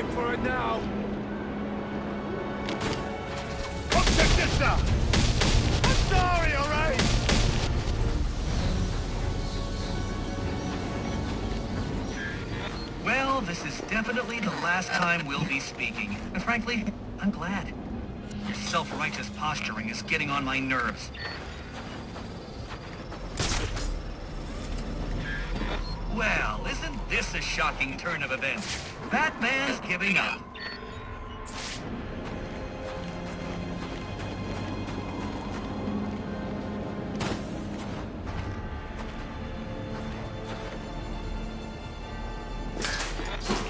paying for it now. Come check this out. I'm sorry, all right? Well, this is definitely the last time we'll be speaking. And frankly, I'm glad. Your self-righteous posturing is getting on my nerves. Well, isn't this a shocking turn of events? Batman's giving up.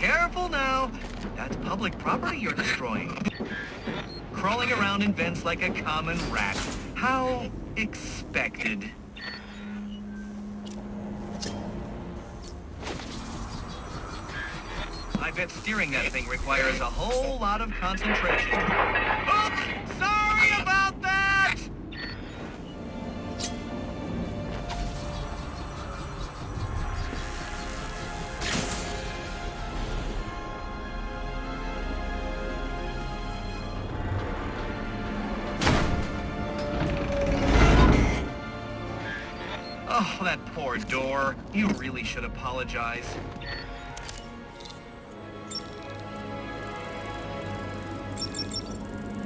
Careful now. That's public property you're destroying. Crawling around in vents like a common rat. How expected. I bet steering that thing requires a whole lot of concentration. Oops! Sorry about that! Oh, that poor door. You really should apologize.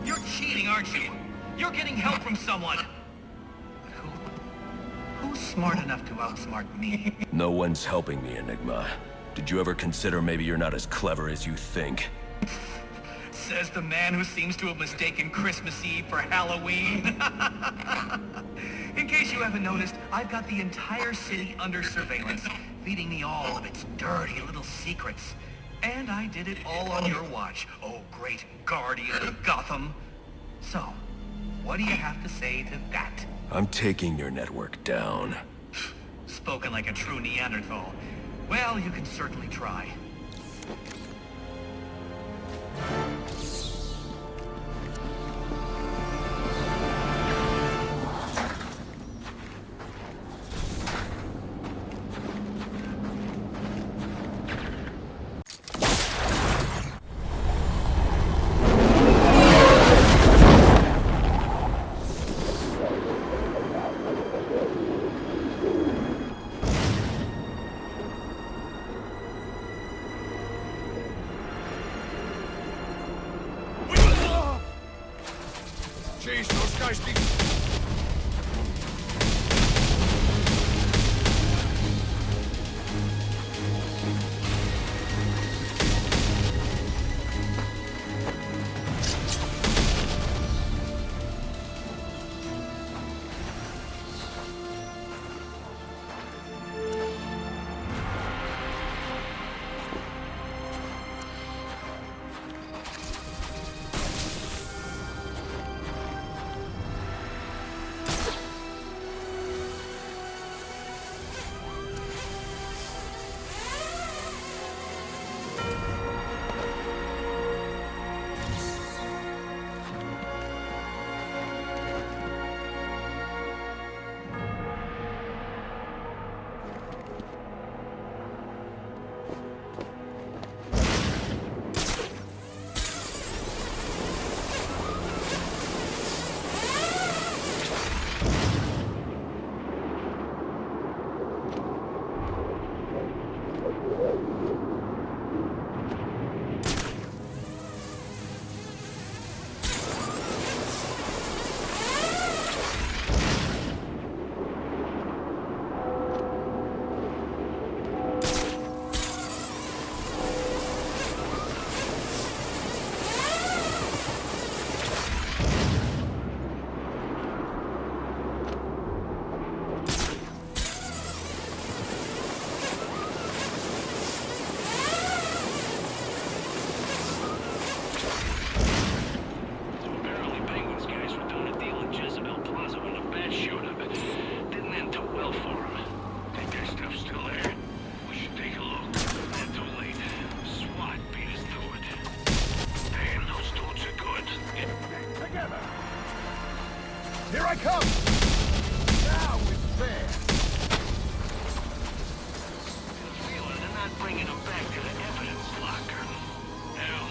You're cheating, aren't you? You're getting help from someone. Who's smart enough to outsmart me? No one's helping me, Enigma. Did you ever consider maybe you're not as clever as you think? Says the man who seems to have mistaken Christmas Eve for Halloween. In case you haven't noticed, I've got the entire city under surveillance, feeding me all of its dirty little secrets. And I did it all on your watch, oh great guardian of Gotham. So, what do you have to say to that? I'm taking your network down. Spoken like a true Neanderthal. Well, you can certainly try. Jeez, those guys need... Here I come! Now it's fair. They're not bringing him back to the evidence locker. Hell,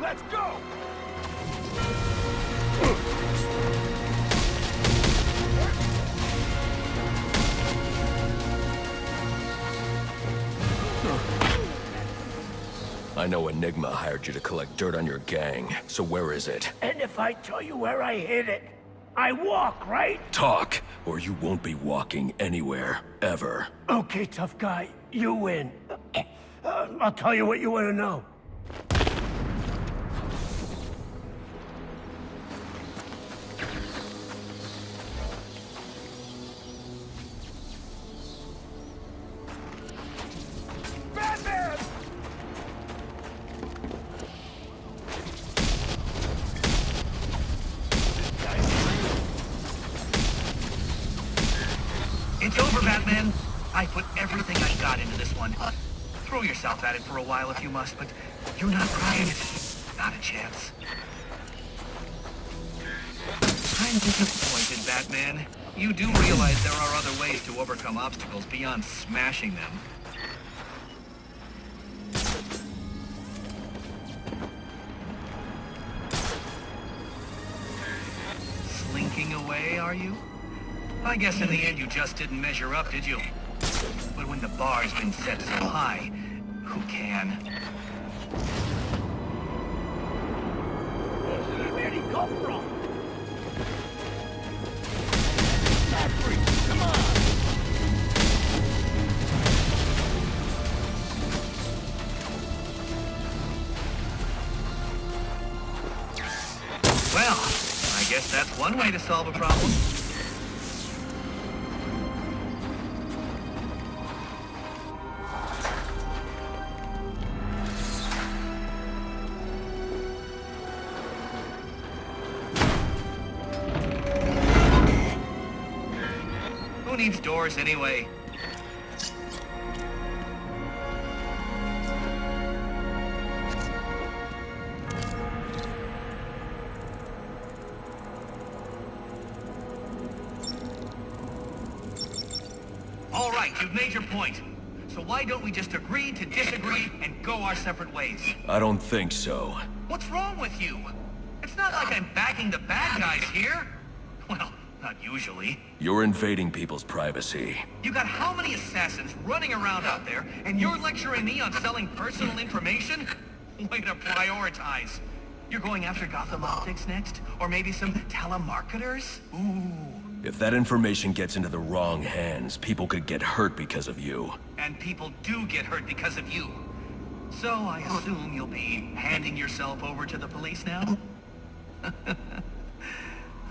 Let's go! I know Enigma hired you to collect dirt on your gang, so where is it? And if I tell you where I hid it, I walk, right? Talk, or you won't be walking anywhere, ever. Okay, tough guy, you win. I'll tell you what you want to know. Batman! It's over, Batman. I put everything I got into this one. Throw yourself at it for a while if you must, but you're not crying. Not a chance. I'm disappointed, Batman. You do realize there are other ways to overcome obstacles beyond smashing them. Slinking away, are you? I guess in the end you just didn't measure up, did you? But when the bar's been set so high, who can? Where'd he come from? Come on! Well, I guess that's one way to solve a problem. Who needs doors anyway? All right, you've made your point. So why don't we just agree to disagree and go our separate ways? I don't think so. What's wrong with you? It's not like I'm backing the bad guys here. Well, not usually. You're invading people's privacy. You got how many assassins running around out there, and you're lecturing me on selling personal information? Way to prioritize. You're going after Gotham Optics next? Or maybe some telemarketers? Ooh. If that information gets into the wrong hands, people could get hurt because of you. And people do get hurt because of you. So I assume you'll be handing yourself over to the police now?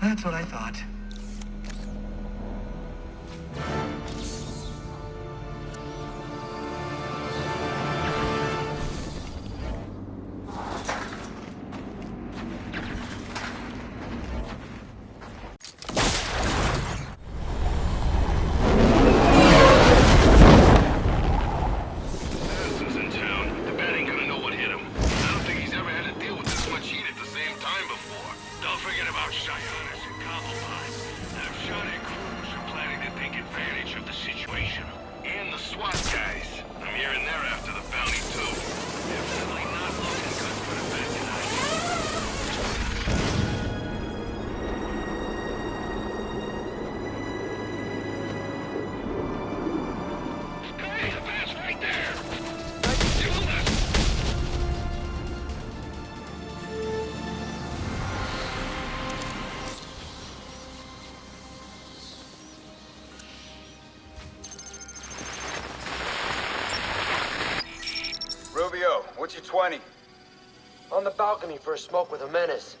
That's what I thought. Is in town. The bat ain't gonna know what hit him. I don't think he's ever had to deal with this much heat at the same time before. Don't forget about Cheyenne and Cobblepine. Now, Shawnee and Cruz are planning to take advantage of the situation. And the SWAT guys. I'm hearing they're after the bounty, too. Definitely not looking good for the bad guys. Hey, the bat's right there! You will not... Rubio, what's your 20? On the balcony for a smoke with a menace.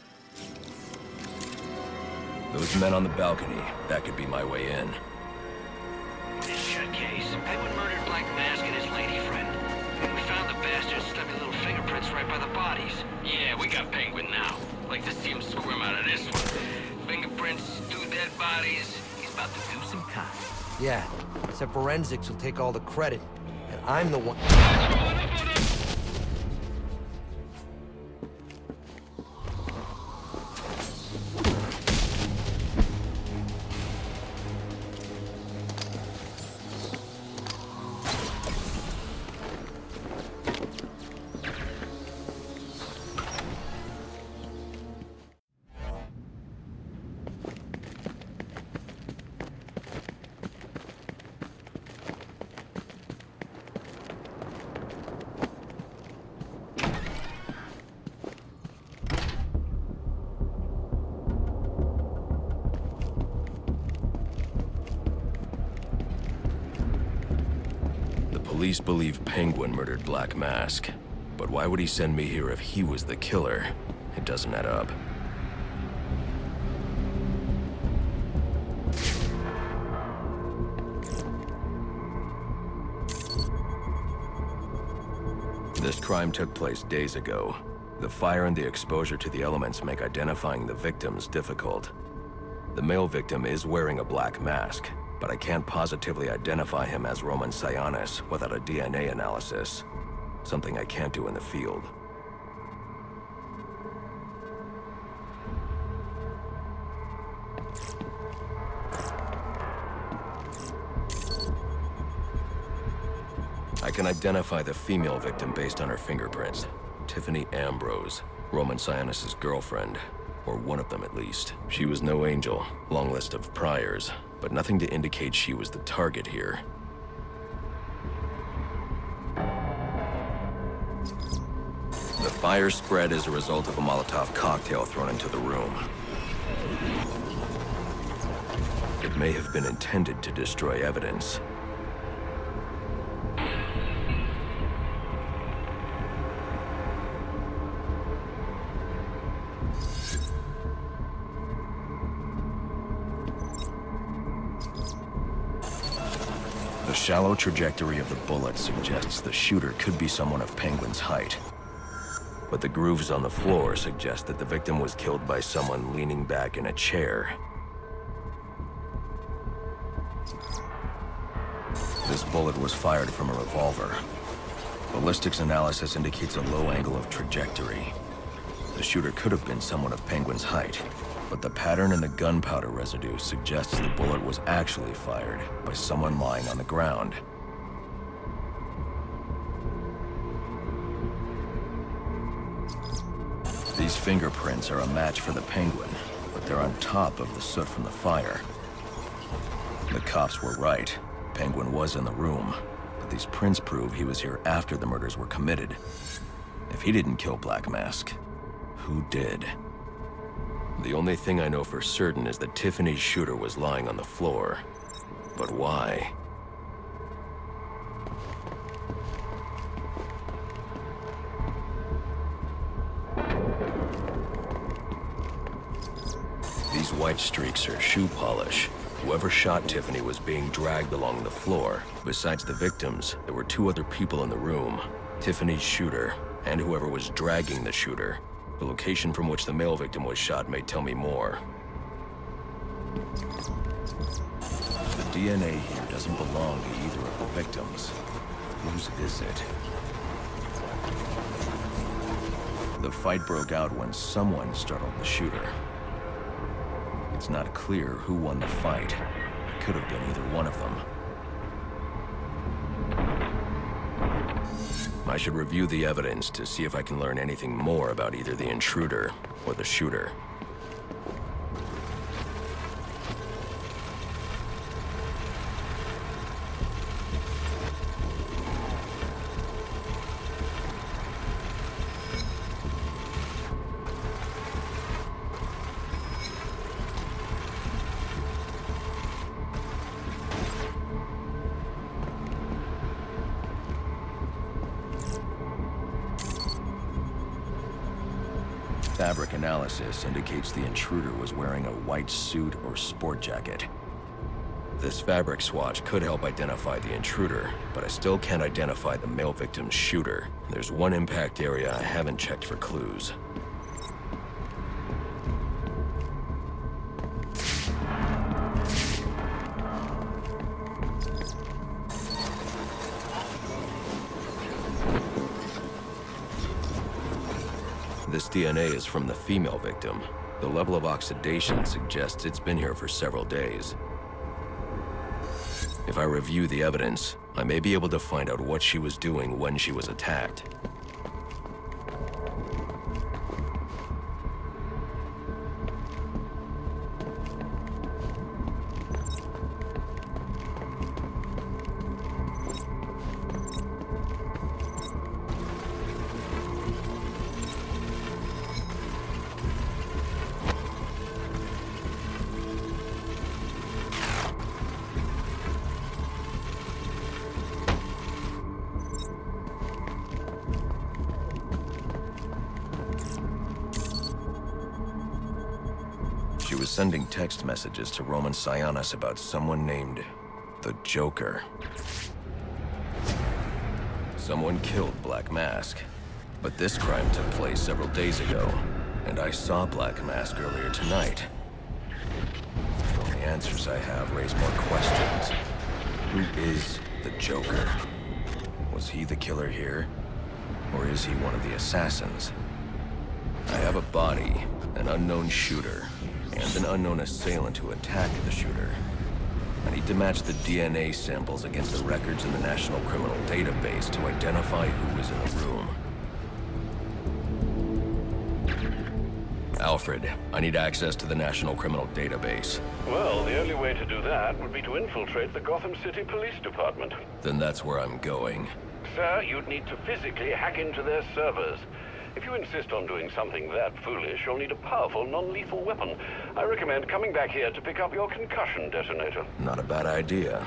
Those men on the balcony, that could be my way in. This shut case. Penguin murdered Black Mask and his lady friend. And we found the bastards stuck in little fingerprints right by the bodies. Yeah, we got Penguin now. Like to see him squirm out of this one. Fingerprints, 2 dead bodies. He's about to do some time. Yeah, except forensics will take all the credit. And I'm the one... police believe Penguin murdered Black Mask. But why would he send me here if he was the killer? It doesn't add up. This crime took place days ago. The fire and the exposure to the elements make identifying the victims difficult. The male victim is wearing a black mask, but I can't positively identify him as Roman Sionis without a DNA analysis. Something I can't do in the field. I can identify the female victim based on her fingerprints. Tiffany Ambrose, Roman Sionis' girlfriend, or one of them at least. She was no angel, long list of priors, but nothing to indicate she was the target here. The fire spread as a result of a Molotov cocktail thrown into the room. It may have been intended to destroy evidence. The shallow trajectory of the bullet suggests the shooter could be someone of Penguin's height. But the grooves on the floor suggest that the victim was killed by someone leaning back in a chair. This bullet was fired from a revolver. Ballistics analysis indicates a low angle of trajectory. The shooter could have been someone of Penguin's height, but the pattern in the gunpowder residue suggests the bullet was actually fired by someone lying on the ground. These fingerprints are a match for the Penguin, but they're on top of the soot from the fire. The cops were right. Penguin was in the room, but these prints prove he was here after the murders were committed. If he didn't kill Black Mask, who did? The only thing I know for certain is that Tiffany's shooter was lying on the floor. But why? These white streaks are shoe polish. Whoever shot Tiffany was being dragged along the floor. Besides the victims, there were two other people in the room. Tiffany's shooter, and whoever was dragging the shooter. The location from which the male victim was shot may tell me more. The DNA here doesn't belong to either of the victims. Whose is it? The fight broke out when someone startled the shooter. It's not clear who won the fight. It could have been either one of them. I should review the evidence to see if I can learn anything more about either the intruder or the shooter. Fabric analysis indicates the intruder was wearing a white suit or sport jacket. This fabric swatch could help identify the intruder, but I still can't identify the male victim's shooter. There's one impact area I haven't checked for clues. This DNA is from the female victim. The level of oxidation suggests it's been here for several days. If I review the evidence, I may be able to find out what she was doing when she was attacked. She was sending text messages to Roman Sionis about someone named the Joker. Someone killed Black Mask, but this crime took place several days ago, and I saw Black Mask earlier tonight. The only answers I have raise more questions. Who is the Joker? Was he the killer here? Or is he one of the assassins? I have a body, an unknown shooter, and an unknown assailant who attacked the shooter. I need to match the DNA samples against the records in the National Criminal Database to identify who was in the room. Alfred, I need access to the National Criminal Database. Well, the only way to do that would be to infiltrate the Gotham City Police Department. Then that's where I'm going. Sir, you'd need to physically hack into their servers. If you insist on doing something that foolish, you'll need a powerful, non-lethal weapon. I recommend coming back here to pick up your concussion detonator. Not a bad idea.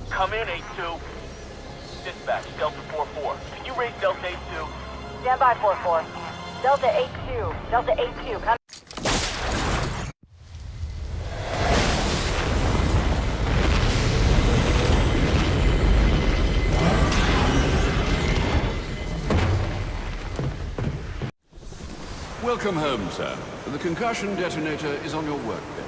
Come in, 8-2. Dispatch, Delta 4-4. Can you raise Delta 8-2? Stand by, 4-4. Delta 8-2. Delta 8-2, come. Welcome home, sir. The concussion detonator is on your workbench.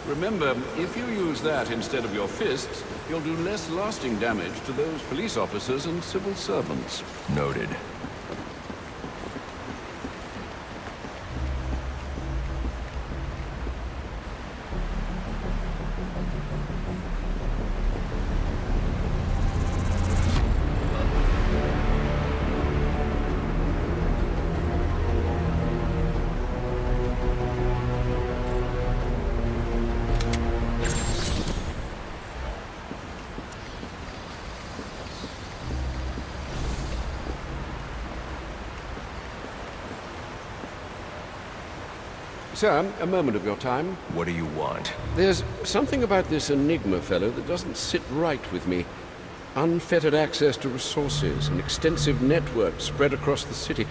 Remember, if you use that instead of your fists, you'll do less lasting damage to those police officers and civil servants. Noted. Sir, a moment of your time. What do you want? There's something about this Enigma fellow that doesn't sit right with me. Unfettered access to resources, an extensive network spread across the city.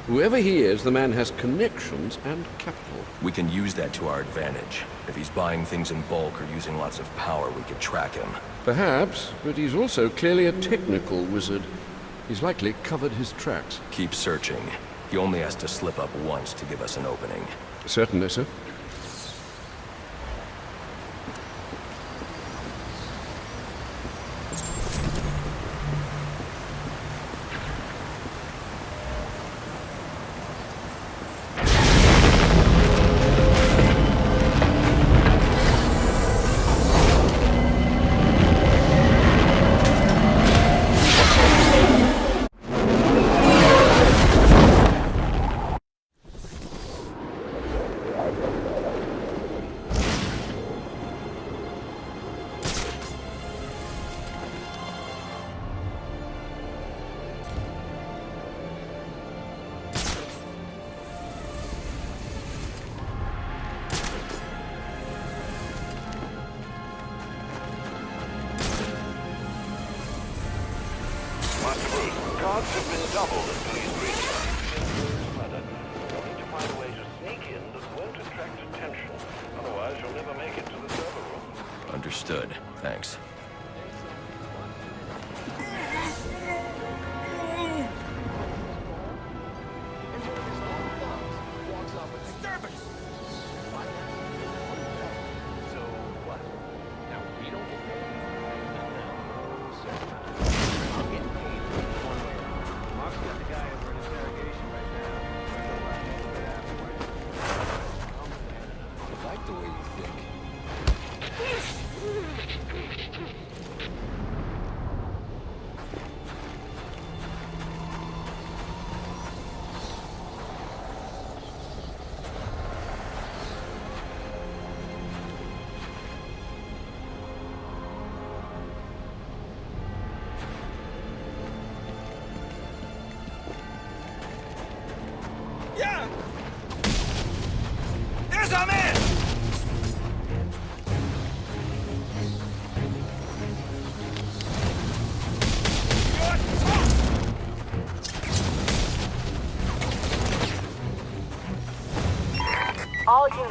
Whoever he is, the man has connections and capital. We can use that to our advantage. If he's buying things in bulk or using lots of power, we could track him. Perhaps, but he's also clearly a technical wizard. He's likely covered his tracks. Keep searching. He only has to slip up once to give us an opening. Certainly, sir. Guards have been doubled at police precinct. You'll need to find a way to sneak in that won't attract attention. Otherwise, you'll never make it to the server room. Understood. Thanks.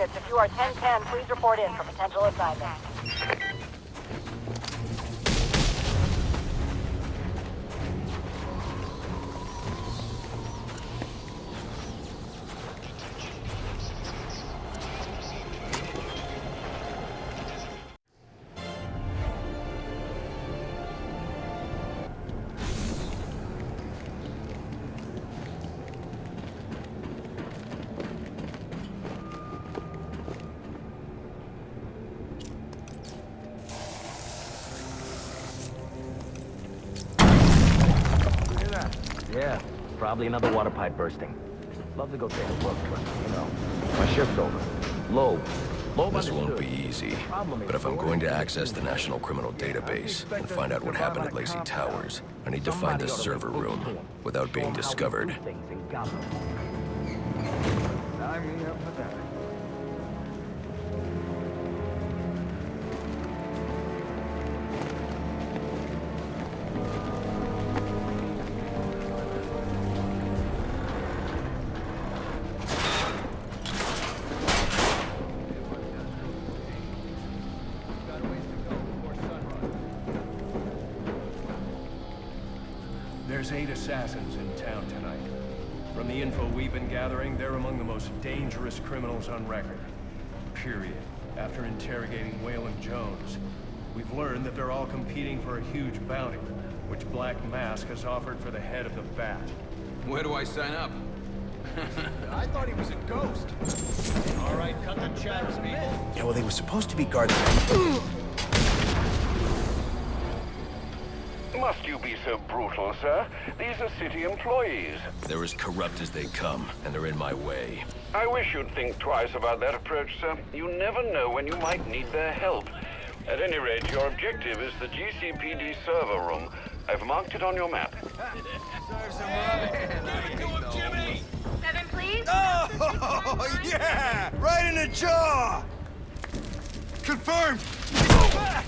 units. If you are 1010, please report in for potential assignment. Yeah, probably another water pipe bursting. Love to go take a look, but, you know, my shift's over. Low This won't be easy, but if I'm going to access the National Criminal Database and find out what happened at Lacey Towers, I need to find the server room without being discovered. There's 8 assassins in town tonight. From the info we've been gathering, they're among the most dangerous criminals on record. Period. After interrogating Waylon Jones, we've learned that they're all competing for a huge bounty, which Black Mask has offered for the head of the Bat. Where do I sign up? I thought he was a ghost. All right, cut the chatters, people. Yeah, well, they were supposed to be guarding. Must you be so brutal, sir? These are city employees. They're as corrupt as they come, and they're in my way. I wish you'd think twice about that approach, sir. You never know when you might need their help. At any rate, your objective is the GCPD server room. I've marked it on your map. Jimmy! 7, please. Oh, yeah! Right in the jaw! Confirmed! Go back!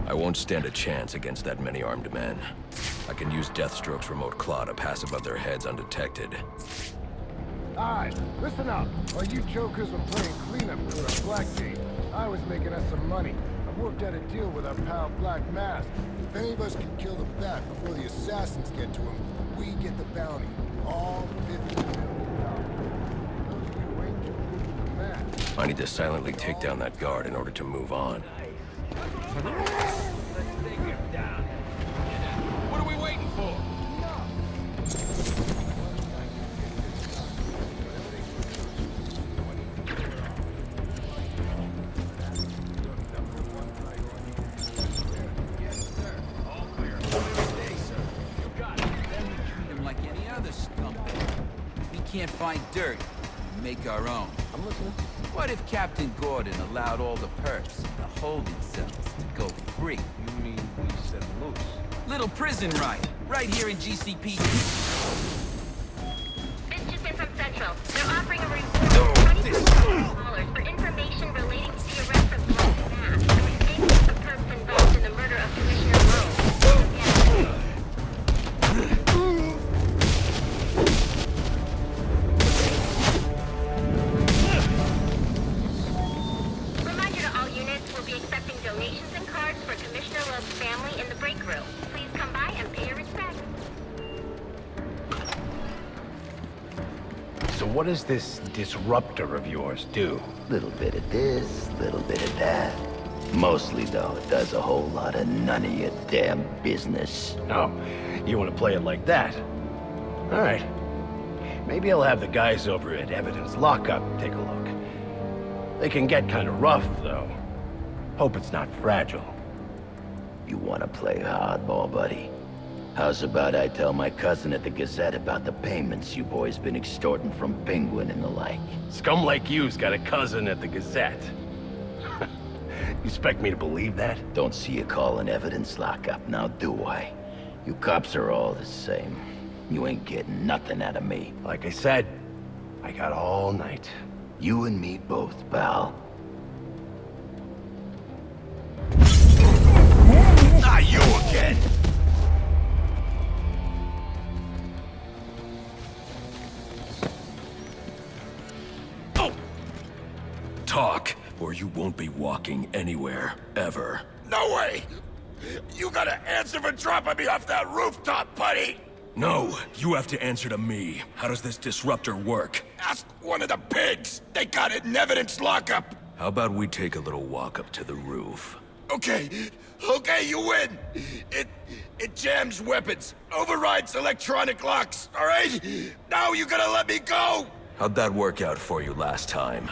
I won't stand a chance against that many armed men. I can use Deathstroke's remote claw to pass above their heads undetected. Alright, listen up. While you jokers were playing cleanup crew at Blackgate, I was making us some money. I worked out a deal with our pal Black Mask. If any of us can kill the Bat before the assassins get to him, we get the bounty. All $50 million. Those of you ain't too good for the Bat. I need to silently take down that guard in order to move on. What are we waiting for? Yes, sir. All clear. Day, sir. You got it. Then we treat them like any other scumbag. If we can't find dirt, we make our own. I'm listening. What if Captain Gordon allowed all the perps in the holding cells to go free? You mean we set them loose? Little prison riot, right here in GCP. This just in from Central. They're offering a reward of $20,000 for information relating to the arrest of Black Mask and the statement of the perps involved in the murder of Commissioner Rose. Reminder to all units, we'll be accepting donations and cards for Commissioner Loeb's family in the break room. Please come by and pay your respects. So what does this disruptor of yours do? Little bit of this, little bit of that. Mostly, though, it does a whole lot of none of your damn business. Oh, you want to play it like that? All right. Maybe I'll have the guys over at Evidence Lockup take a look. They can get kind of rough, though. Hope it's not fragile. You want to play hardball, buddy? How's about I tell my cousin at the Gazette about the payments you boys been extorting from Penguin and the like? Scum like you's got a cousin at the Gazette. You expect me to believe that? Don't see you calling Evidence Lockup, now do I? You cops are all the same. You ain't getting nothing out of me. Like I said, I got all night. You and me both, pal. Ah, you again! Talk, or you won't be walking anywhere, ever. No way! You gotta answer for dropping me off that rooftop, buddy! No, you have to answer to me. How does this disruptor work? Ask one of the pigs! They got it in Evidence Lockup! How about we take a little walk up to the roof? Okay, you win! It jams weapons, overrides electronic locks, alright? Now you gotta let me go! How'd that work out for you last time?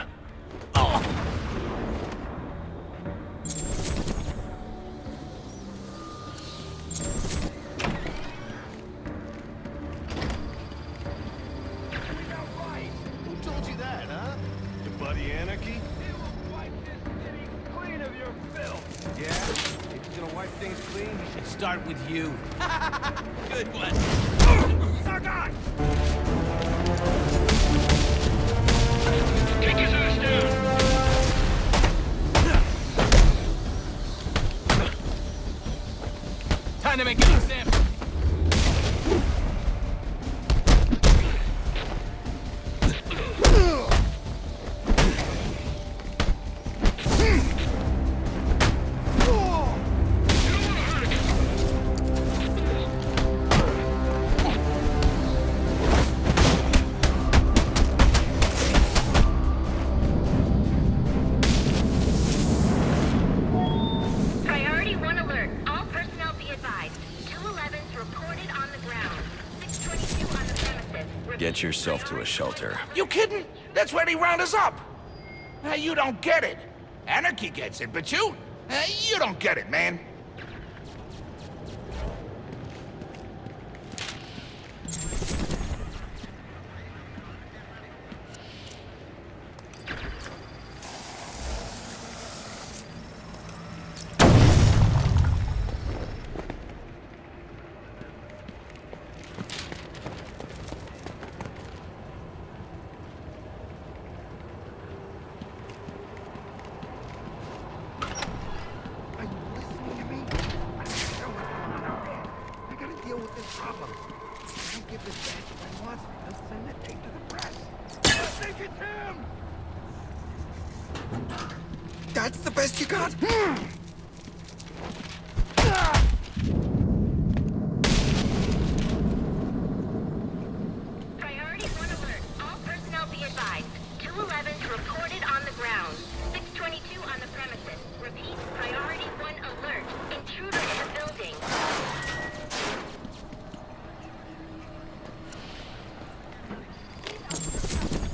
Who told you that, huh? Your buddy Anarchy? He will wipe this city clean of your filth! Yeah? If he's gonna wipe things clean, he should Start with you. Good one. Sargon! Kick his ass down! Time to make an example. Priority 1 alert. All personnel be advised. 211's reported on the ground. 622 on the premises. Get yourself to a shelter. You kidding? That's where they round us up! You don't get it. Anarchy gets it, but you don't get it, man. That's the best you got? Priority 1 alert. All personnel be advised. 211's reported on the ground. 622 on the premises. Repeat, priority 1 alert. Intruder in the building.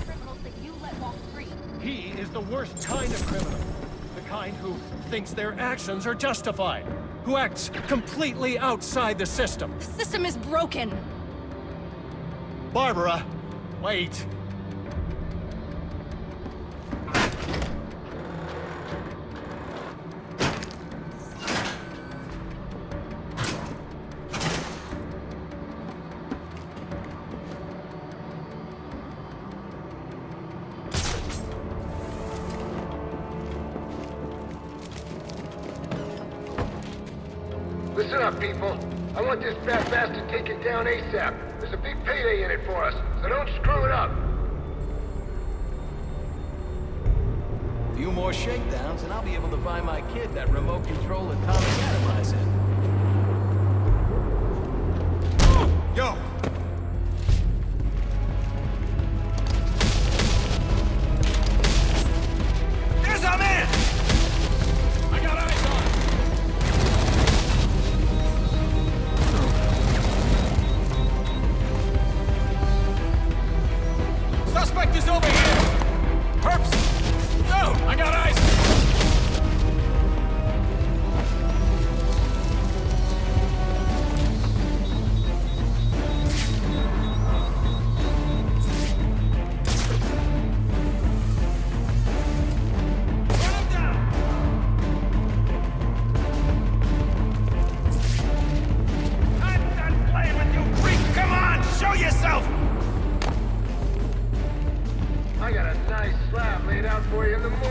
Criminals that you let walk free. He is the worst kind of criminal. The kind who thinks their actions are justified. Who acts completely outside the system. The system is broken. Barbara, wait. Listen up, people. I want this fat bastard taken down ASAP. There's a big payday in it for us, so don't screw it up. Few more shakedowns, and I'll be able to buy my kid that remote control atomic atomizer. Yo! There's our man! I got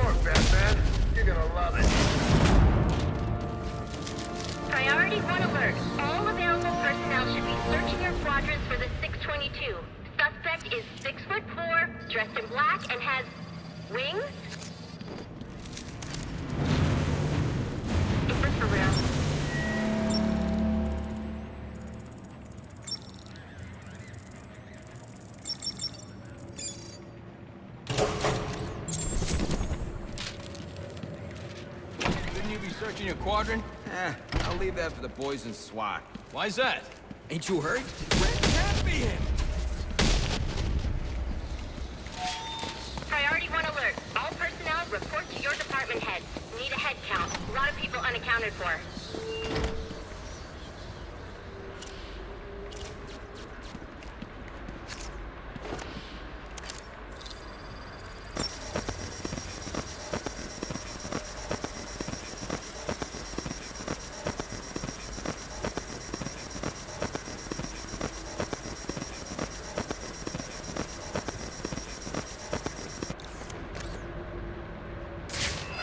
more, Batman. You're gonna love it. Priority 1 alert. All available personnel should be searching your quadrants for the 622. Suspect is 6'4", dressed in black, and has wings? Is this for real? Shouldn't you be searching your quadrant? I'll leave that for the boys in SWAT. Why's that? Ain't you hurt? Can't be him! Priority 1 alert. All personnel report to your department head. Need a head count. A lot of people unaccounted for.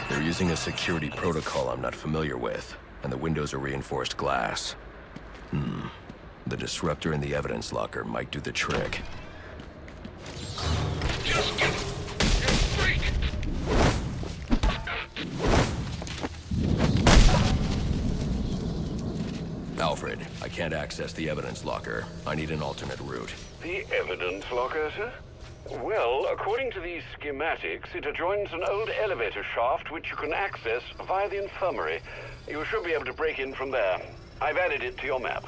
They're using a security protocol I'm not familiar with, and the windows are reinforced glass. The disruptor in the evidence locker might do the trick. Alfred, I can't access the evidence locker. I need an alternate route. The evidence locker, sir? Well, according to these schematics, it adjoins an old elevator shaft which you can access via the infirmary. You should be able to break in from there. I've added it to your map.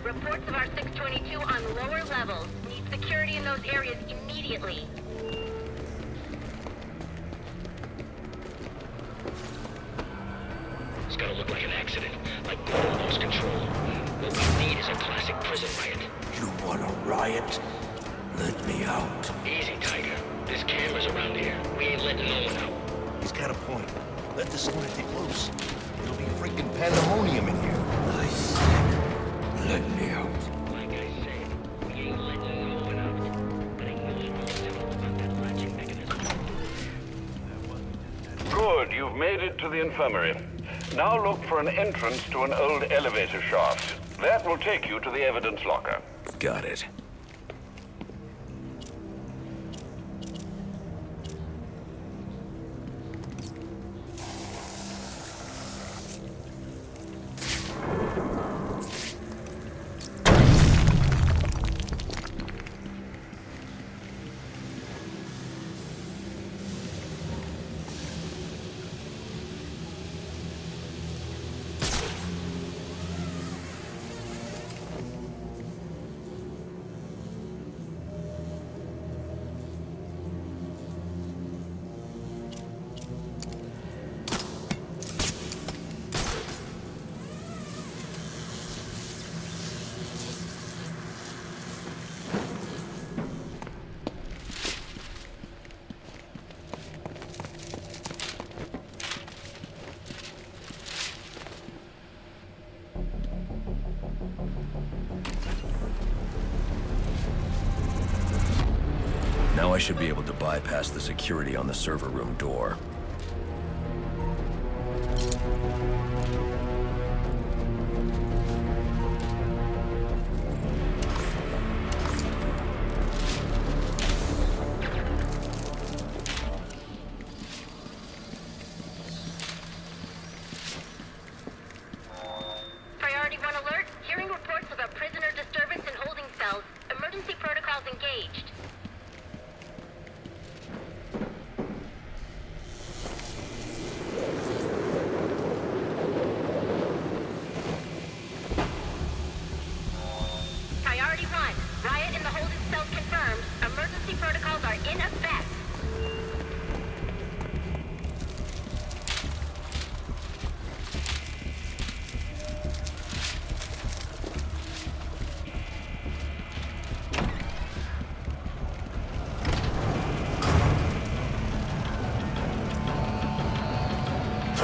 Reports of our 622 on lower levels. Need security in those areas immediately. It's gonna look like an accident, like Gordon lost control. What we need is a classic prison riot. You want a riot? Let me out. Easy, Tiger. There's cameras around here. We ain't letting no one out. He's got a point. Let this lunatic loose. It'll be freaking pandemonium in here. I said, let me out. Like I said, we ain't letting no one out. But I know you know about that latching mechanism. Good, you've made it to the infirmary. Now look for an entrance to an old elevator shaft. That will take you to the evidence locker. Got it. Now I should be able to bypass the security on the server room door. Priority 1 alert. Hearing reports of a prisoner disturbance in holding cells. Emergency protocols engaged.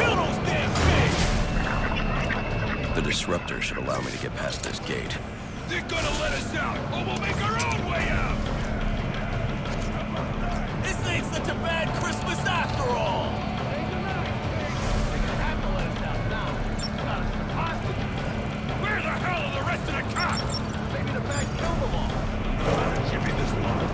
Kill those damn things! The disruptor should allow me to get past this gate. They're gonna let us out, or we'll make our own way out! This ain't such a bad Christmas after all! Where the hell are the rest of the cops? Maybe the bag killed them all. Chippy this one.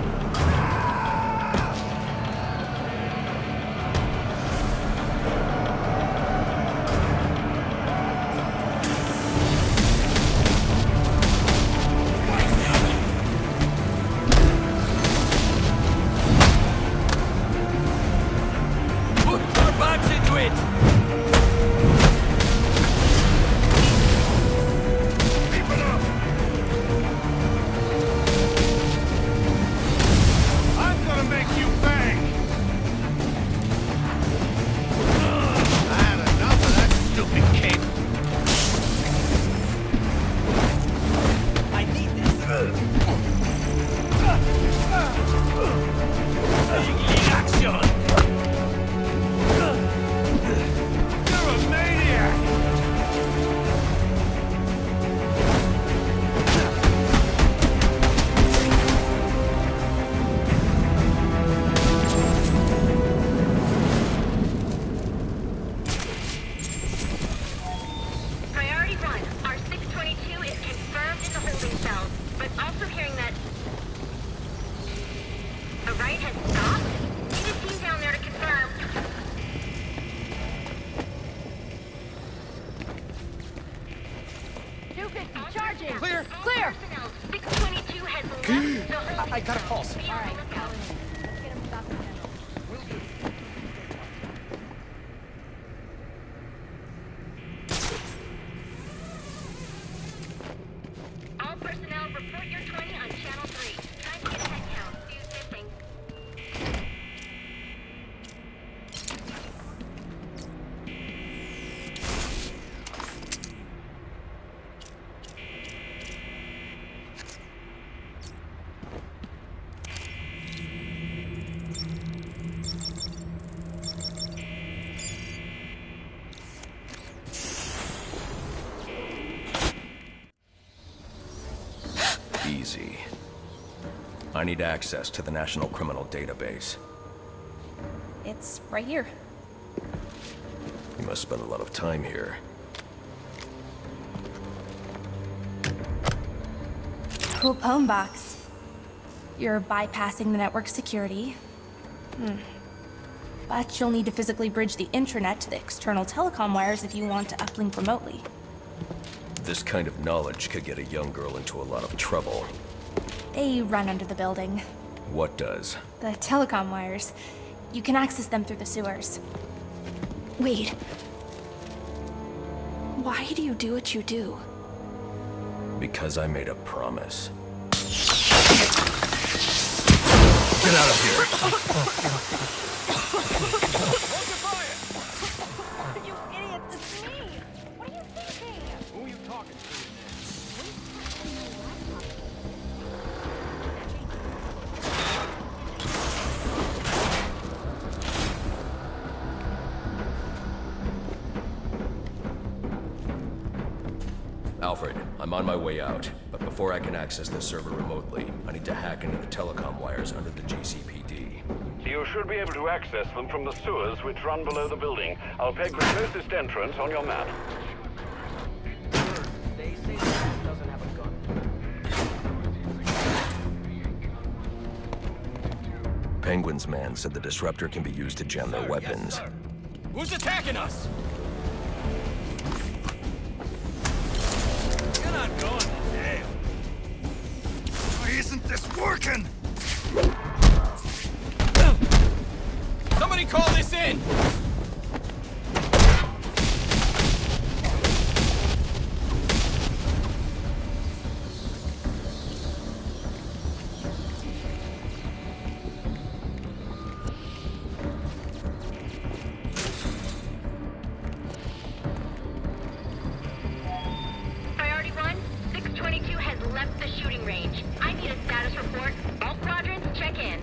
Put our backs into it! I'm gonna make you bang! I had enough of that stupid kid. I need this. Action! You're a maniac! Priority 1, our 622 is confirmed in the holding cells, but also hearing that a riot has stopped. Need a team down there to confirm. Charging! Clear! Clear! Personnel, 622 has left the holding I got a pulse. Be on the lookout. Let's get him to Dr. General. All personnel, report your 20 on Channel 3. Time to get a head count. Do something. Easy. I need access to the National Criminal Database. It's right here. You must spend a lot of time here. Cool poem box. You're bypassing the network security. But you'll need to physically bridge the intranet to the external telecom wires if you want to uplink remotely. This kind of knowledge could get a young girl into a lot of trouble. They run under the building. What does? The telecom wires. You can access them through the sewers. Wait. Why do you do what you do? Because I made a promise. Get out of here! You idiots, it's me! What are you thinking? Who are you talking to? Alfred, I'm on my way out, but before I can access the server remotely, I need to hack into the telecom wires under the GCPD. You should be able to access them from the sewers which run below the building. I'll peg the closest entrance on your map. They say the man doesn't have a gun. Penguin's man said the disruptor can be used to jam their weapons. Who's attacking us? You're not going to jail. Why isn't this working? Somebody call this in! Priority 1, 622 has left the shooting range. I need a status report. All quadrants, check in.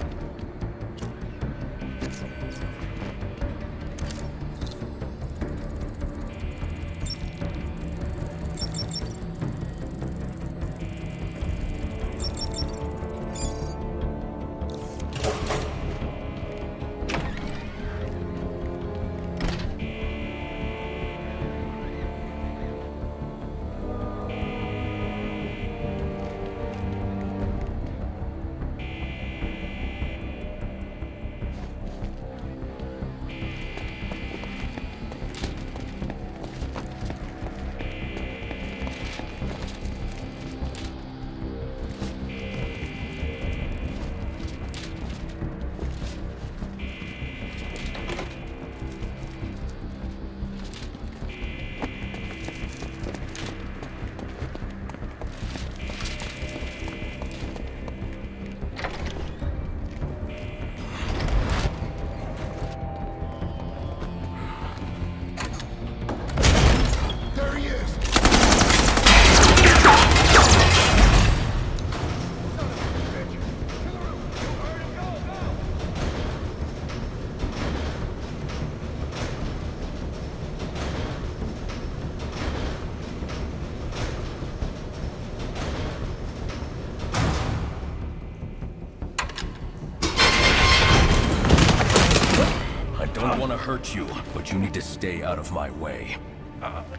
hurt you, but you need to stay out of my way.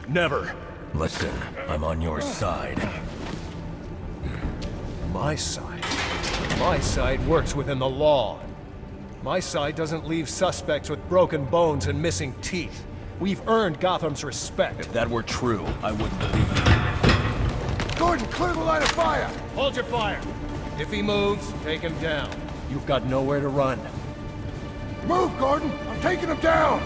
Never. Listen, I'm on your side. My side? My side works within the law. My side doesn't leave suspects with broken bones and missing teeth. We've earned Gotham's respect. If that were true, I wouldn't believe you. Gordon, clear the line of fire! Hold your fire. If he moves, take him down. You've got nowhere to run. Move, Gordon! I'm taking him down!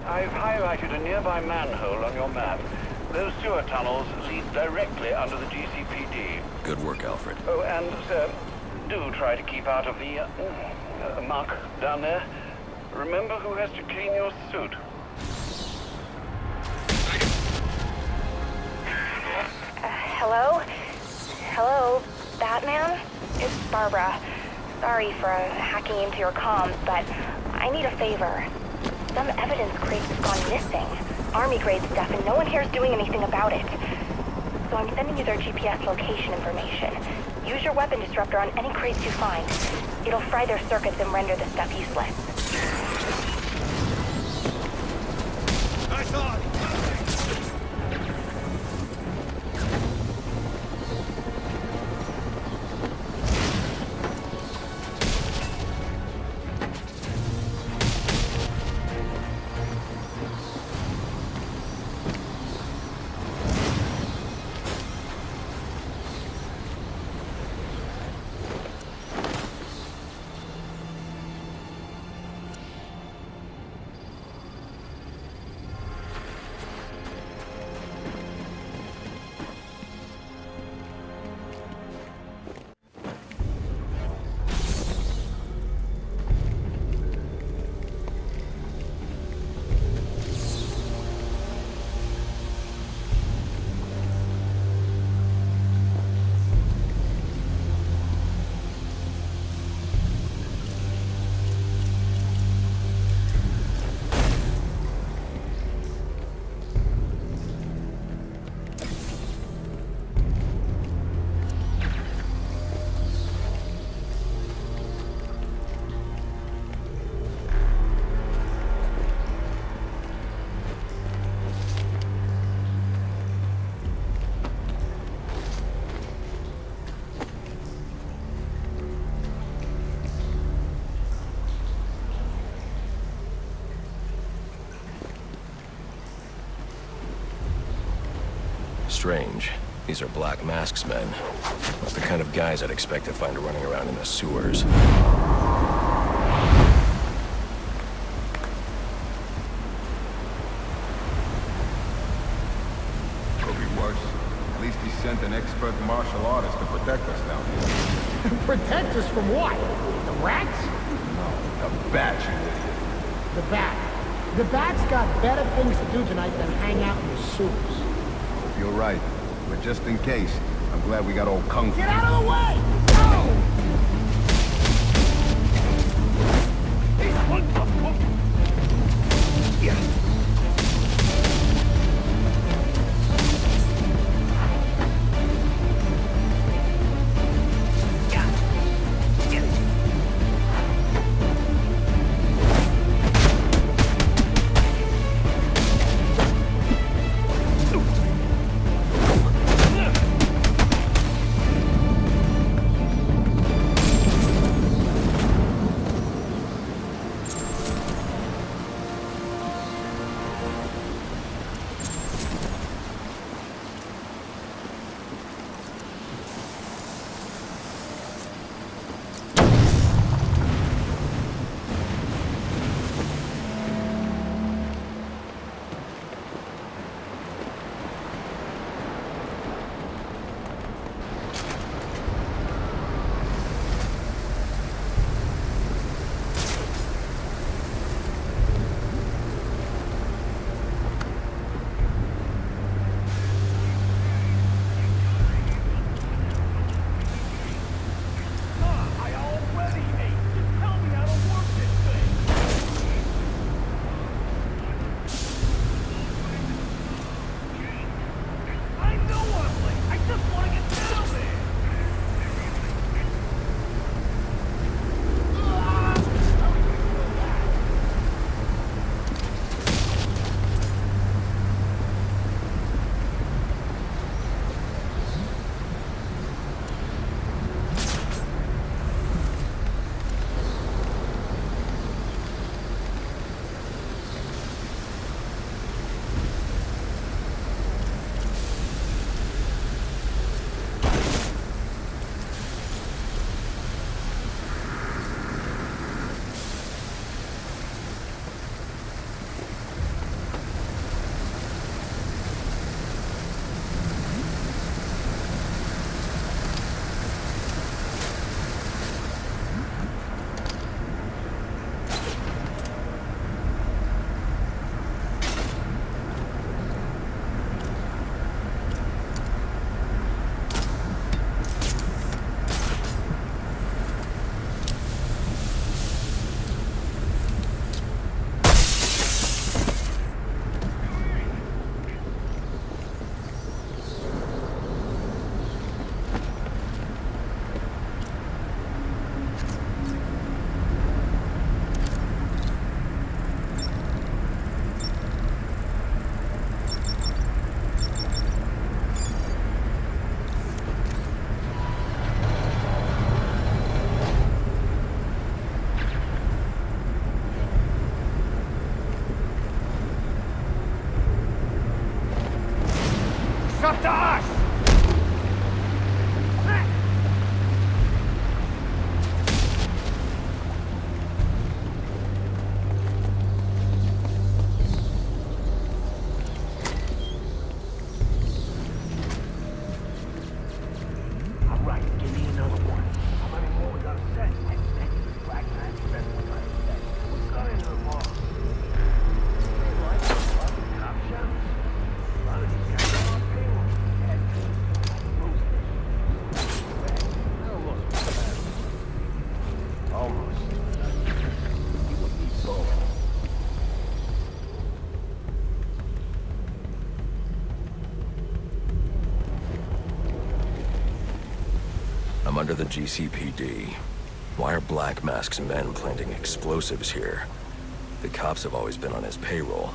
I've highlighted a nearby manhole on your map. Those sewer tunnels lead directly under the GCPD. Good work, Alfred. Oh, and, sir, do try to keep out of the, muck down there. Remember who has to clean your suit. Hello? Hello, Batman? It's Barbara. Sorry for hacking into your comms, but I need a favor. Some evidence crates have gone missing. Army-grade stuff, and no one here is doing anything about it. So I'm sending you their GPS location information. Use your weapon disruptor on any crates you find. It'll fry their circuits and render the stuff useless. I thought. Strange. These are Black Mask's men. That's the kind of guys I'd expect to find running around in the sewers. Could be worse. At least he sent an expert martial artist to protect us down here. Protect us from what? The rats? No, the bat, you idiot. The bat. The bat's got better things to do tonight than hang out in the sewers. Hope you're right. But just in case, I'm glad we got old Kung Fu. Get out of the way! No! up to us! I'm under the GCPD. Why are Black Mask's men planting explosives here? The cops have always been on his payroll.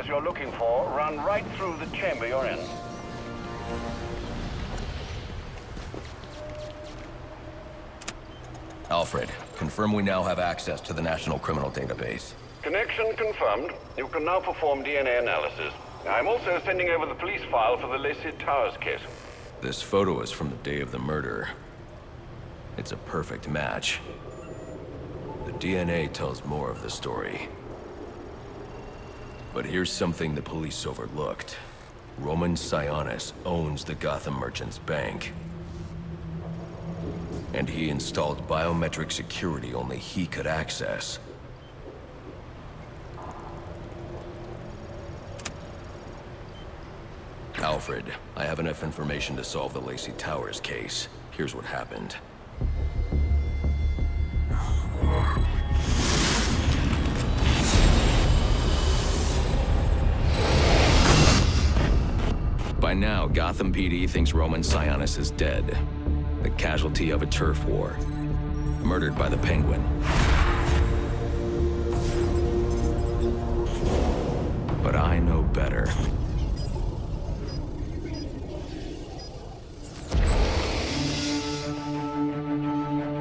You're looking for run right through the chamber you're in. Alfred, confirm we now have access to the National Criminal Database. Connection confirmed. You can now perform DNA analysis. I'm also sending over the police file for the Lacey Towers case. This photo is from the day of the murder. It's a perfect match. The DNA tells more of the story. But here's something the police overlooked. Roman Sionis owns the Gotham Merchants Bank. And he installed biometric security only he could access. Alfred, I have enough information to solve the Lacey Towers case. Here's what happened. By now, Gotham PD thinks Roman Sionis is dead. The casualty of a turf war. Murdered by the Penguin. But I know better.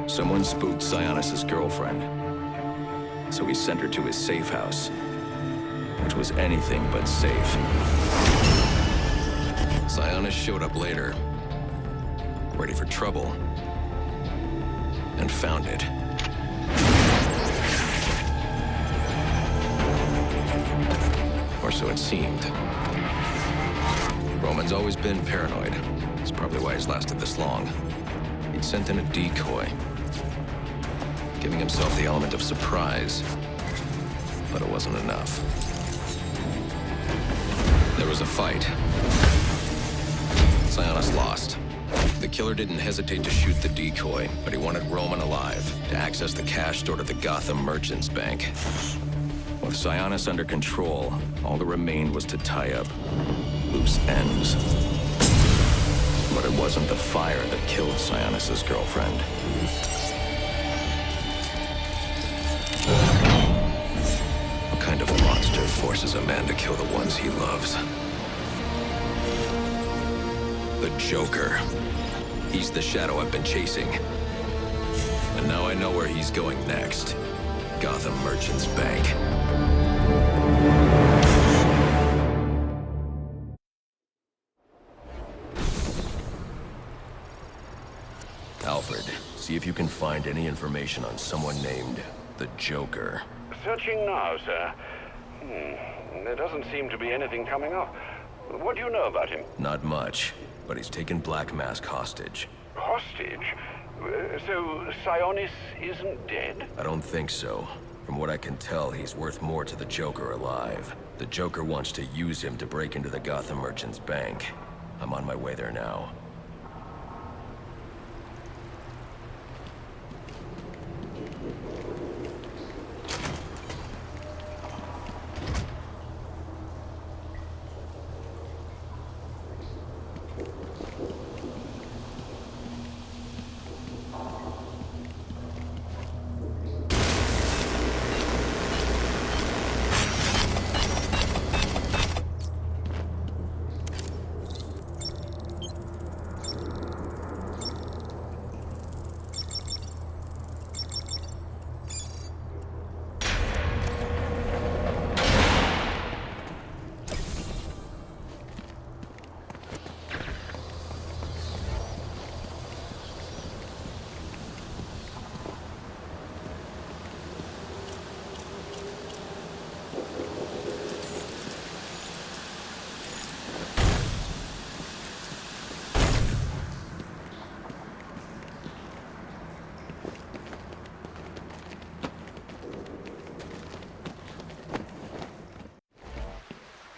Someone spooked Sionis' girlfriend. So he sent her to his safe house. Which was anything but safe. Sionis showed up later, ready for trouble, and found it. Or so it seemed. Roman's always been paranoid. That's probably why he's lasted this long. He'd sent in a decoy. giving himself the element of surprise. But it wasn't enough. There was a fight. Sionis lost. The killer didn't hesitate to shoot the decoy, but he wanted Roman alive to access the cash stored at the Gotham Merchants Bank. With Sionis under control, all that remained was to tie up loose ends. But it wasn't the fire that killed Sionis' girlfriend. What kind of monster forces a man to kill the ones he loves? The Joker. He's the shadow I've been chasing. And now I know where he's going next. Gotham Merchants Bank. Alfred, see if you can find any information on someone named the Joker. Searching now, sir. There doesn't seem to be anything coming up. What do you know about him? Not much, but he's taken Black Mask hostage. Hostage? So Sionis isn't dead? I don't think so. From what I can tell, he's worth more to the Joker alive. The Joker wants to use him to break into the Gotham Merchants Bank. I'm on my way there now.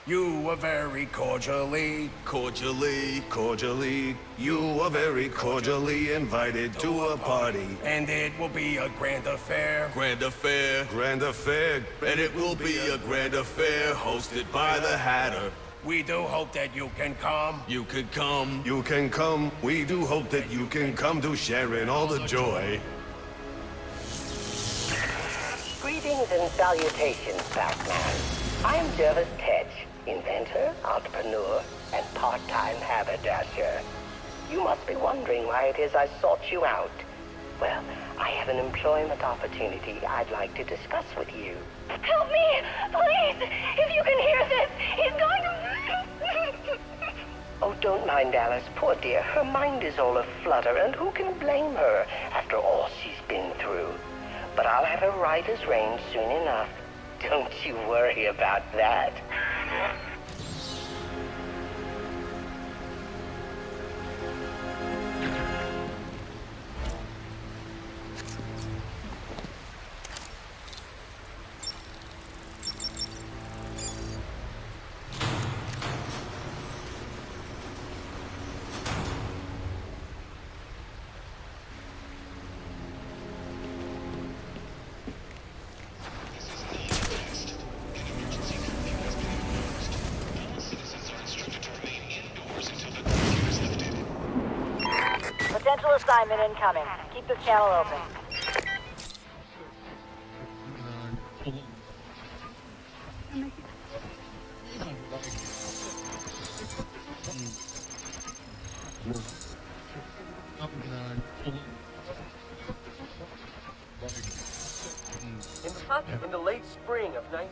You are very cordially, you are very cordially invited to a party. And it will be a grand affair. Grand affair, and it will be a grand affair hosted by the Hatter. We do hope that you can come. You can come. We do hope that you can come to share in all the joy. Greetings and salutations, Batman. I'm Jervis Tetch, inventor, entrepreneur, and part-time haberdasher. You must be wondering why it is I sought you out. Well, I have an employment opportunity I'd like to discuss with you. Help me! Please! If you can hear this, he's going to... Oh, don't mind Alice, poor dear. Her mind is all aflutter, and who can blame her after all she's been through? But I'll have her right as rain soon enough. Don't you worry about that. Potential assignment incoming. Keep this channel open. In the late spring of 19...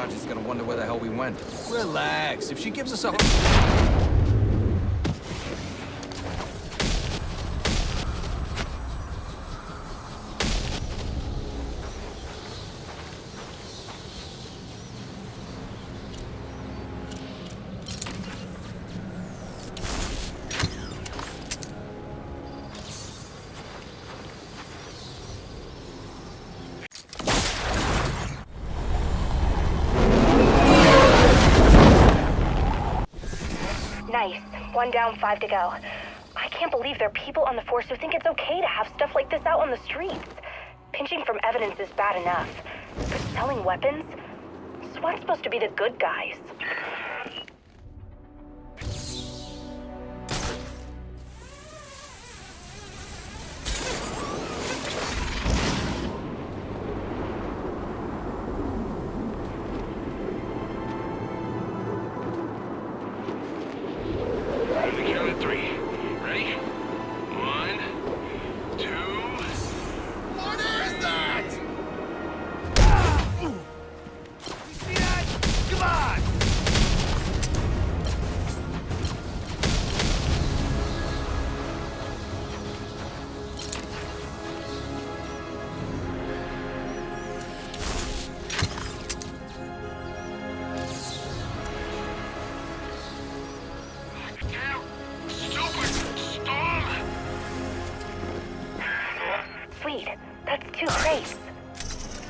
Sergeant's gonna wonder where the hell we went. Relax. If she gives us a... Nice. 1 down, 5 to go. I can't believe there are people on the force who think it's okay to have stuff like this out on the streets. Pinching from evidence is bad enough. But selling weapons? SWAT's supposed to be the good guys.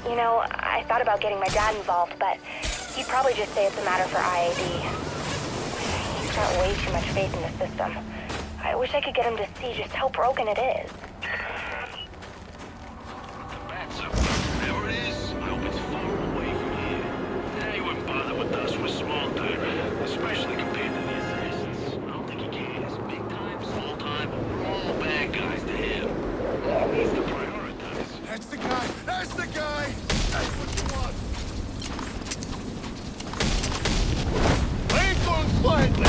You know, I thought about getting my dad involved, but he'd probably just say it's a matter for IAD. He's got way too much faith in the system. I wish I could get him to see just how broken it is. That's up. Whatever it is, I hope it's far away from here. He wouldn't bother with us. We're small time, especially compared to the assassins. I don't think he cares. Big time, small time, we're all bad guys to him. He needs to prioritize. That's the guy! That's the guy! That's what you want! I ain't going quietly!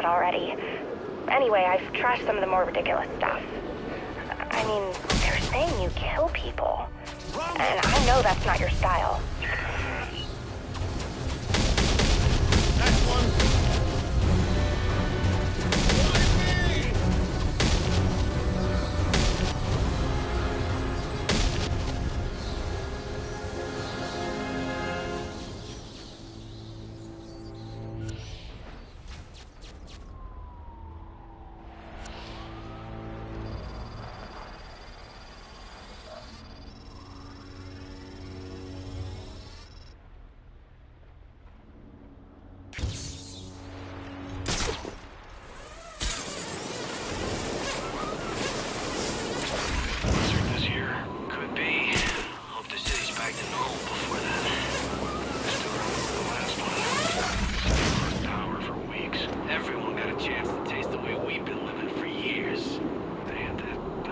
Already. Anyway, I've trashed some of the more ridiculous stuff. I mean, they're saying you kill people. And I know that's not your style. That's one! Everyone got a chance to taste the way we've been living for years. They had that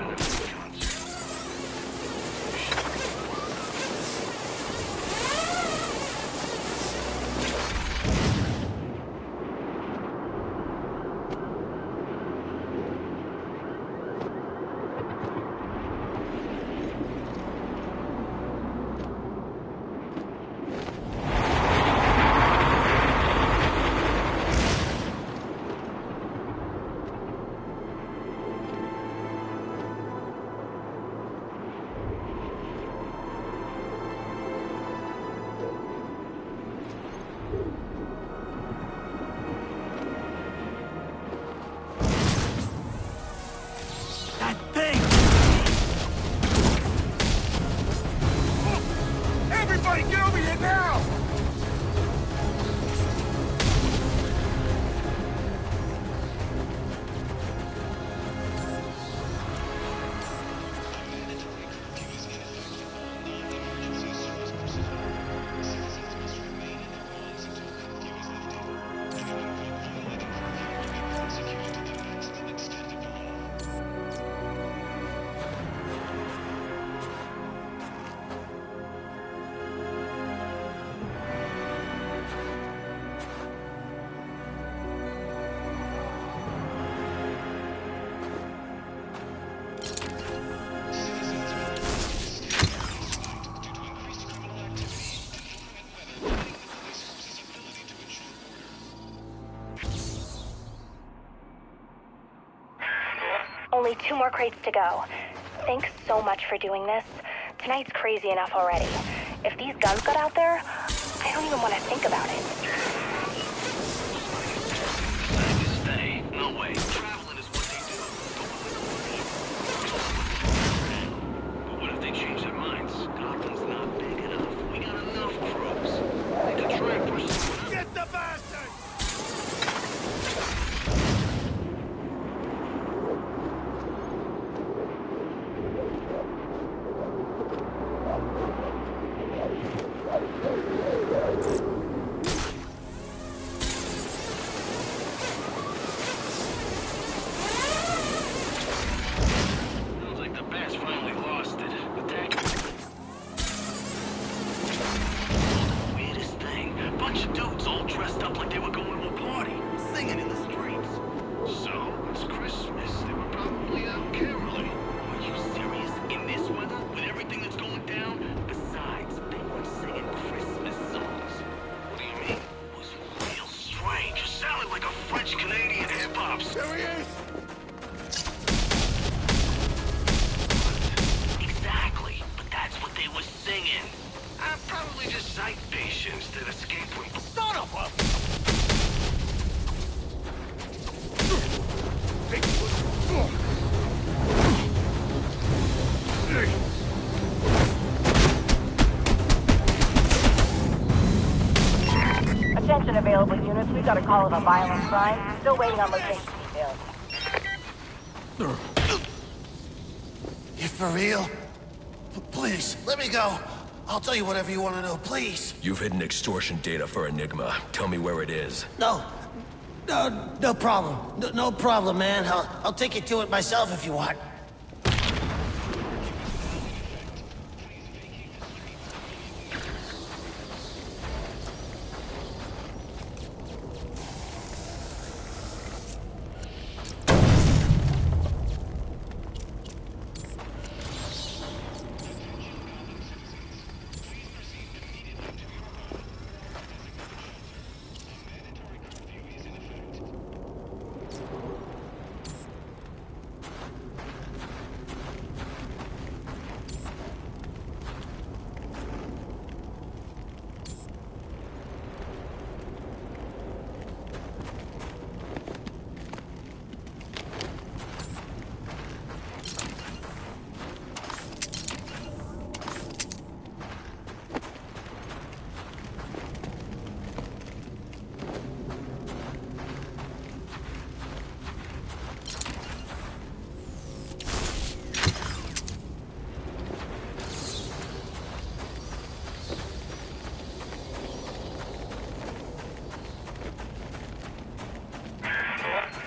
Only 2 more crates to go. Thanks so much for doing this. Tonight's crazy enough already. If these guns got out there, I don't even want to think about it. Stay. No way. Traveling is what they do. But what if they change their minds? Gotham's not big enough. We got enough crews. They could try and push someone out. Get the bastard! Sounds like the bats finally lost it. But that... Weirdest thing. A bunch of dudes all dressed up like they were going to a party. Singing in the streets. So, it's Christmas. They were probably out caroling. Are you serious? In this weather? With everything that's going down? Besides, Penguin singing Christmas songs. What do you mean? It was real strange. It sounded like a French-Canadian hip-hop. There he is! Exactly, but that's what they were singing. Probably just sight patients that escaped from... Son of a... Attention available units. We've got a call of a violent crime. Still waiting on location details. You for real? Please, let me go. I'll tell you whatever you want to know, please. You've hidden extortion data for Enigma. Tell me where it is. No problem. No problem, man. I'll take you to it myself if you want.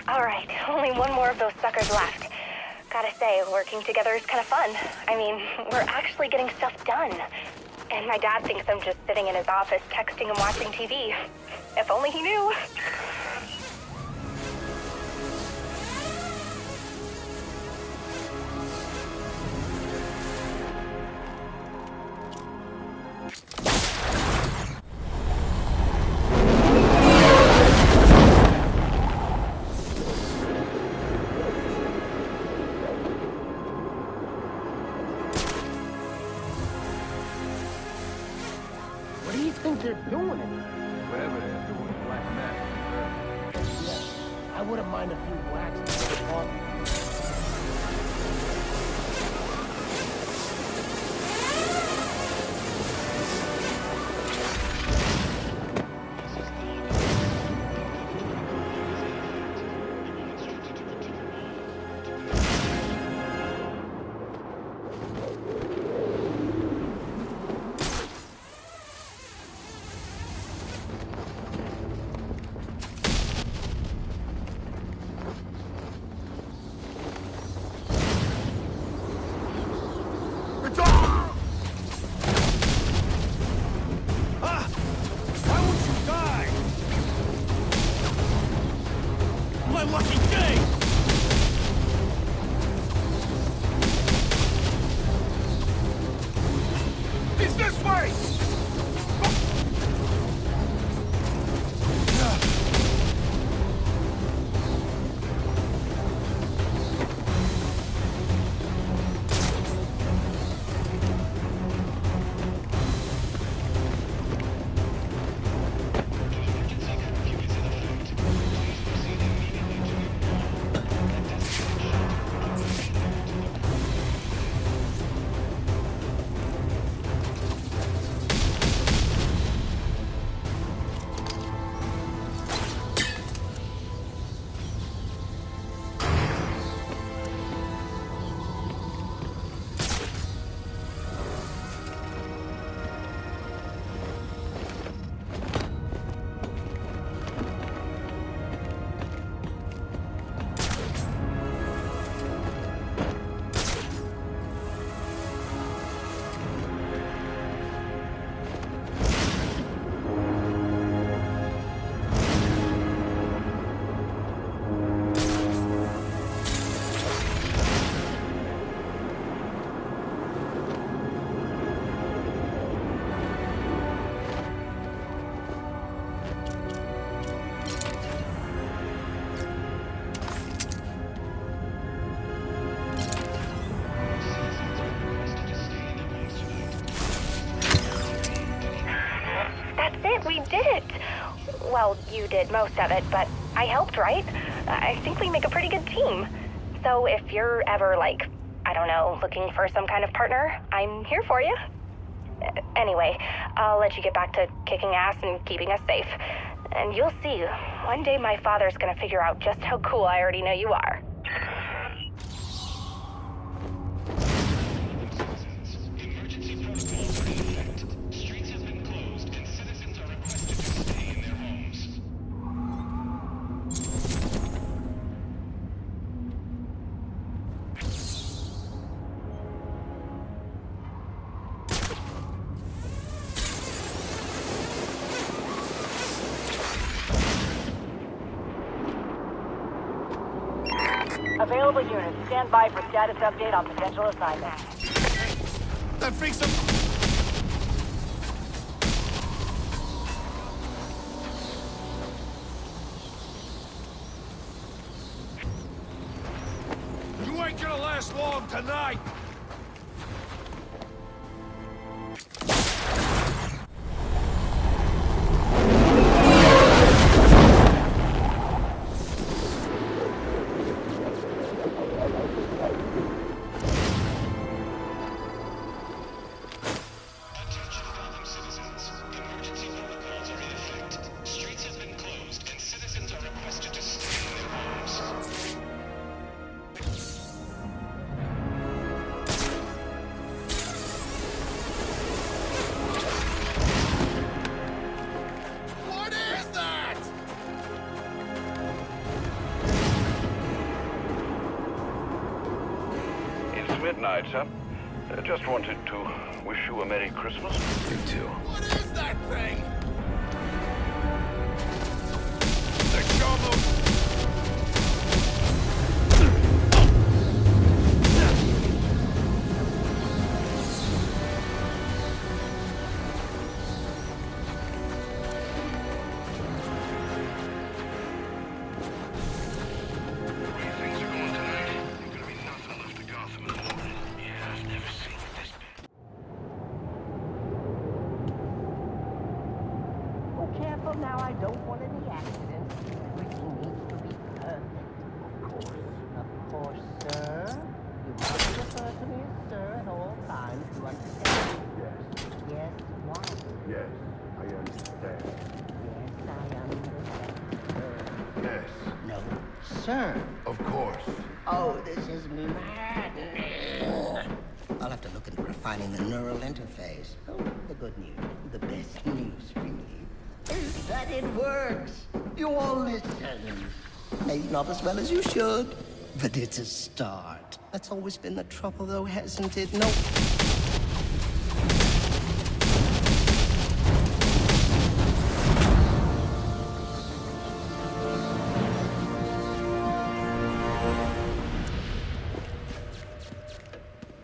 Alright, only 1 more of those suckers left. Gotta say, working together is kind of fun. I mean, we're actually getting stuff done. And my dad thinks I'm just sitting in his office texting and watching TV. If only he knew. What do you think they're doing in there? Whatever they're doing, Black Mask. Yeah, I wouldn't mind a few whacks in the department. Lucky day! It's this way! Well, you did most of it, but I helped, right? I think we make a pretty good team. So if you're ever, like, I don't know, looking for some kind of partner, I'm here for you. Anyway, I'll let you get back to kicking ass and keeping us safe. And you'll see, one day my father's gonna figure out just how cool I already know you are. Available units, stand by for status update on potential assignment. That freaks him. You ain't gonna last long tonight. Midnight, sir. Just wanted to wish you a Merry Christmas. You too. What is that thing? The shovel. Now, I don't want any accidents. Everything needs to be perfect. Of course, sir. You must refer to me as sir at all times. You understand? Yes. Yes, what? Yes, I understand. Yes, I understand. Yes. No, sir. Of course. Oh, this is madness. I'll have to look into refining the neural interface. Oh, the good news. The best news for me is that it works. You all listen. Maybe not as well as you should, but it's a start. That's always been the trouble, though, hasn't it? No.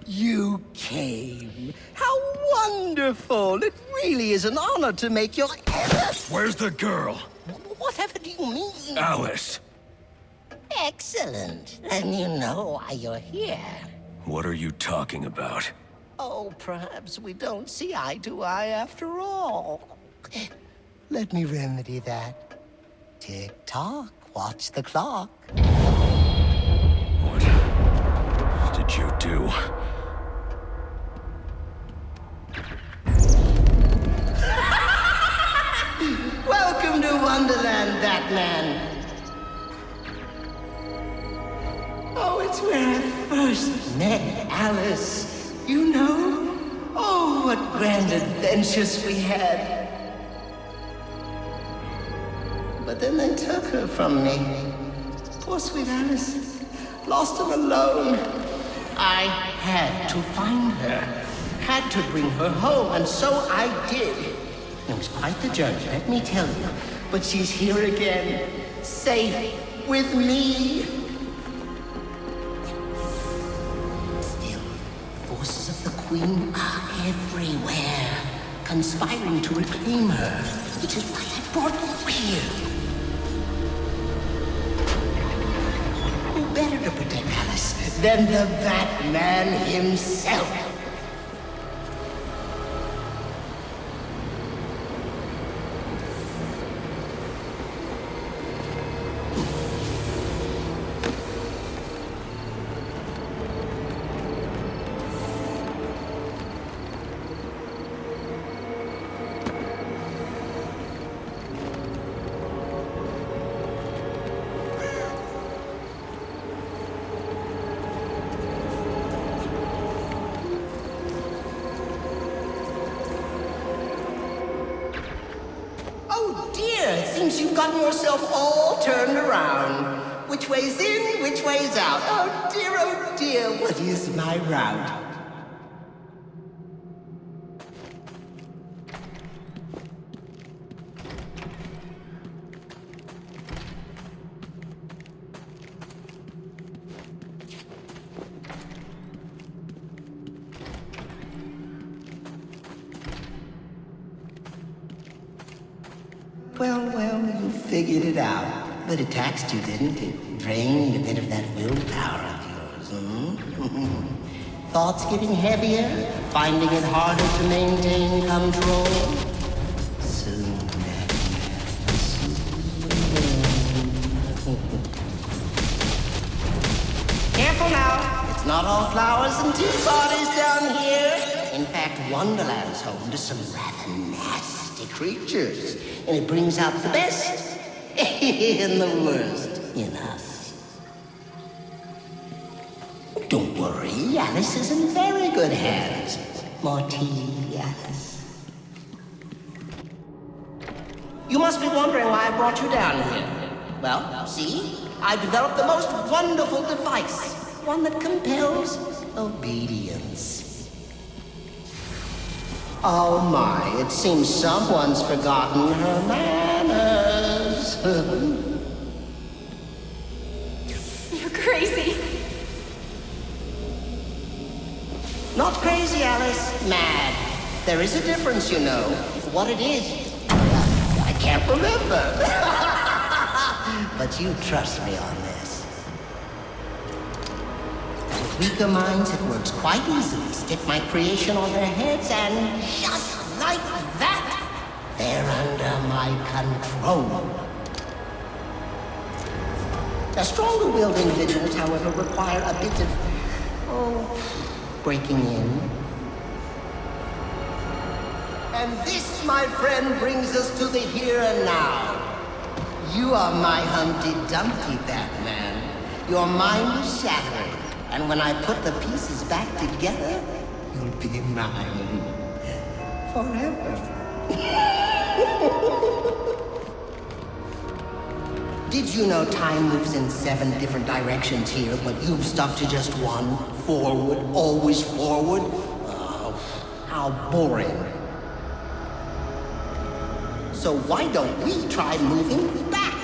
You came. How wonderful. It really is an honor to make your... Where's the girl? Whatever do you mean? Alice. Excellent. Then you know why you're here. What are you talking about? Oh, perhaps we don't see eye to eye after all. Let me remedy that. Tick-tock. Watch the clock. What did you do? Welcome to Wonderland, Batman. Oh, it's where I first met Alice. You know? Oh, what grand adventures we had. But then they took her from me. Poor sweet Alice. Lost and alone. I had to find her. Had to bring her home, and so I did. It was quite the journey, let me tell you. But she's here again, safe with me. Still, the forces of the Queen are everywhere, conspiring to reclaim her, which is why I brought you here. Who better to protect Alice than the Batman himself? seems you've gotten yourself all turned around. Which way's in, which way's out? Oh dear, what is my route? Well, you figured it out. But it taxed you, didn't it? Drained a bit of that willpower of yours, Thoughts getting heavier? Finding it harder to maintain control? Soon, Careful now. It's not all flowers and tea parties down here. In fact, Wonderland's home to some rather nasty creatures. And it brings out the best and the worst in us. Don't worry, Alice is in very good hands. More tea, Alice? You must be wondering why I brought you down here. Well, see? I developed the most wonderful device. One that compels obedience. Oh my, it seems someone's forgotten her manners. You're crazy. Not crazy, Alice. Mad. There is a difference, you know. What it is, I can't remember. But you trust me on this. With weaker minds, it works quite easily. Stick my creation on their heads and just like that, they're under my control. The stronger-willed individuals, however, require a bit of, breaking in. And this, my friend, brings us to the here and now. You are my Humpty Dumpty, Batman. Your mind is shattering, and when I put the pieces back together, you'll be mine. Forever. Did you know time moves in 7 different directions here, but you've stuck to just one? Forward, always forward? Oh, how boring. So why don't we try moving back?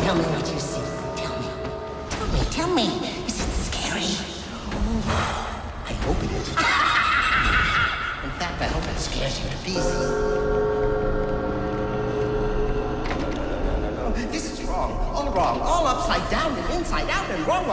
Tell me what you see. Tell me. Is it scary? I hope it is. In fact, I hope it scares you to pieces. No. This is wrong. All upside down and inside out and wrong.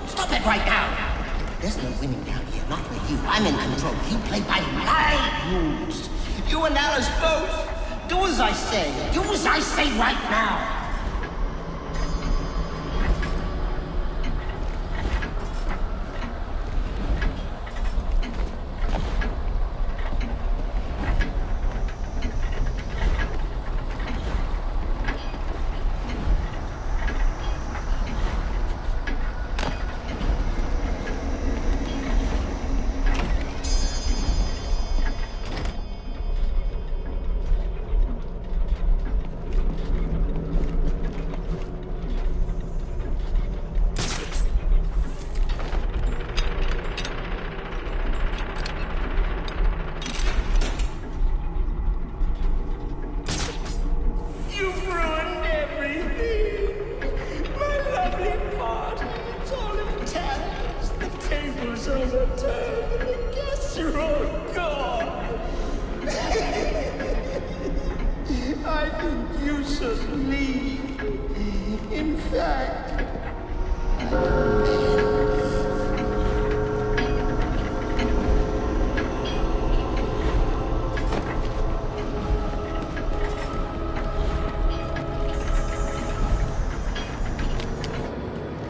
Stop it right now. There's no winning down here, not with you. I'm in control. You play by my rules. You and Alice both. Do as I say. Do as I say right now. fact.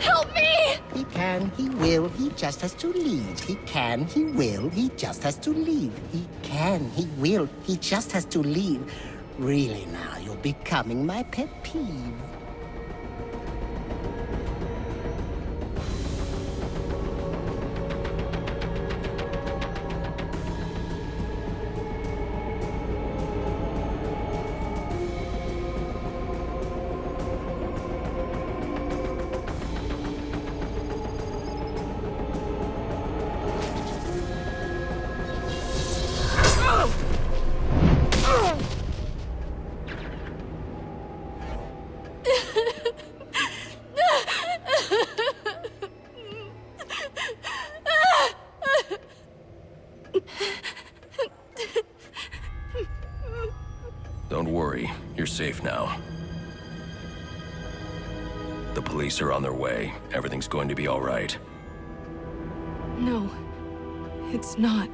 Help me! He can, he will, he just has to leave. He can, he will, he just has to leave. He can, he will, he just has to leave. Really now, you're becoming my pet peeve. Don't worry, you're safe now. The police are on their way. Everything's going to be all right. No, it's not.